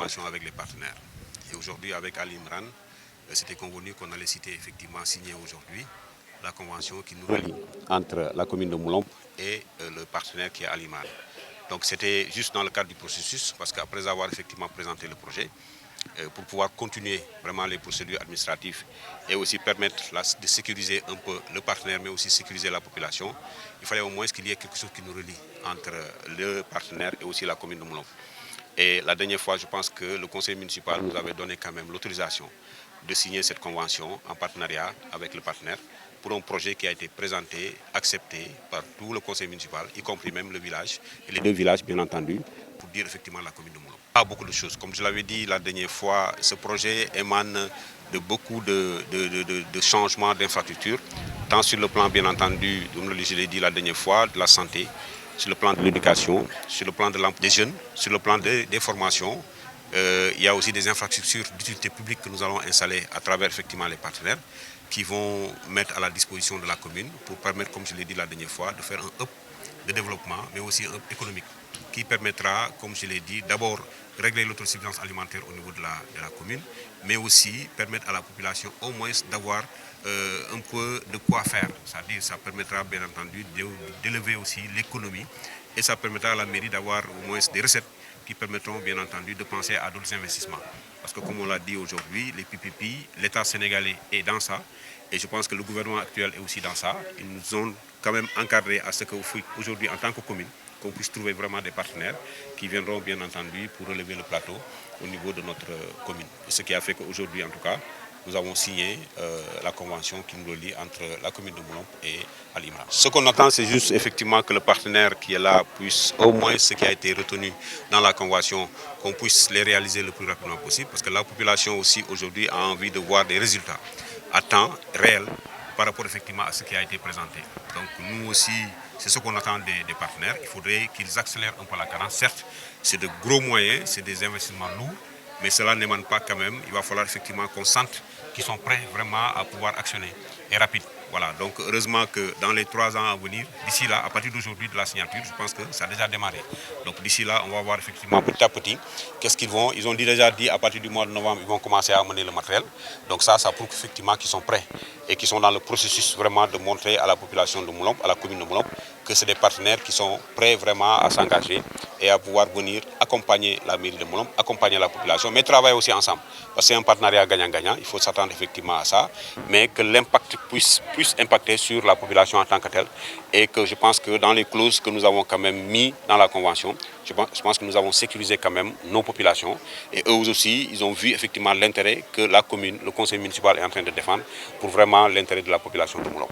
convention avec les partenaires. Et aujourd'hui, avec Ali Imran, c'était convenu qu'on allait signer aujourd'hui la convention qui nous relie entre la commune de Moulombe et le partenaire qui est Ali Imran. Donc c'était juste dans le cadre du processus, parce qu'après avoir effectivement présenté le projet, pour pouvoir continuer vraiment les procédures administratives et aussi permettre de sécuriser un peu le partenaire, mais aussi sécuriser la population, il fallait au moins qu'il y ait quelque chose qui nous relie entre le partenaire et aussi la commune de Moulombe. Et la dernière fois, je pense que le conseil municipal nous avait donné quand même l'autorisation de signer cette convention en partenariat avec le partenaire pour un projet qui a été présenté, accepté par tout le conseil municipal, y compris même le village, et les deux villages bien entendu, pour dire effectivement la commune de Moulombe. Il y a beaucoup de choses. Comme je l'avais dit la dernière fois, ce projet émane de beaucoup de changements d'infrastructures, tant sur le plan bien entendu, comme je l'ai dit la dernière fois, de la santé, sur le plan de l'éducation, sur le plan de l'emploi des jeunes, sur le plan des formations. Il y a aussi des infrastructures d'utilité publique que nous allons installer à travers effectivement les partenaires qui vont mettre à la disposition de la commune pour permettre, comme je l'ai dit la dernière fois, de faire un hub de développement, mais aussi un hub économique qui permettra, comme je l'ai dit, d'abord régler l'autosuffisance alimentaire au niveau de la commune, mais aussi permettre à la population au moins d'avoir un peu de quoi faire. C'est-à-dire ça permettra bien entendu d'élever aussi l'économie et ça permettra à la mairie d'avoir au moins des recettes qui permettront bien entendu de penser à d'autres investissements. Parce que comme on l'a dit aujourd'hui, les PPP, l'État sénégalais est dans ça et je pense que le gouvernement actuel est aussi dans ça. Ils nous ont quand même encadré à ce qu'aujourd'hui en tant que commune, qu'on puisse trouver vraiment des partenaires qui viendront bien entendu pour relever le plateau au niveau de notre commune. Et ce qui a fait qu'aujourd'hui en tout cas, nous avons signé la convention qui nous relie entre la commune de Moulombe et Ali Imran. Ce qu'on attend, c'est juste effectivement que le partenaire qui est là puisse, au moins ce qui a été retenu dans la convention, qu'on puisse les réaliser le plus rapidement possible, parce que la population aussi aujourd'hui a envie de voir des résultats à temps réel par rapport effectivement à ce qui a été présenté. Donc nous aussi, c'est ce qu'on attend des partenaires. Il faudrait qu'ils accélèrent un peu la cadence. Certes, c'est de gros moyens, c'est des investissements lourds, mais cela n'émane pas quand même. Il va falloir effectivement qu'on sente qu'ils sont prêts vraiment à pouvoir actionner et rapide. Voilà, donc heureusement que dans les 3 ans à venir, d'ici là, à partir d'aujourd'hui de la signature, je pense que ça a déjà démarré. Donc d'ici là, on va voir effectivement petit à petit qu'est-ce qu'ils vont. Ils ont déjà dit à partir du mois de novembre, ils vont commencer à amener le matériel. Donc ça prouve effectivement qu'ils sont prêts et qu'ils sont dans le processus vraiment de montrer à la population de Moulombe, à la commune de Moulombe, que c'est des partenaires qui sont prêts vraiment à s'engager et à pouvoir venir accompagner la mairie de Moulombe, accompagner la population, mais travailler aussi ensemble. Parce que c'est un partenariat gagnant-gagnant, il faut s'attendre effectivement à ça, mais que l'impact puisse impacter sur la population en tant que telle. Et que je pense que dans les clauses que nous avons quand même mis dans la convention, je pense que nous avons sécurisé quand même nos populations. Et eux aussi, ils ont vu effectivement l'intérêt que la commune, le conseil municipal est en train de défendre pour vraiment l'intérêt de la population de Moulombe.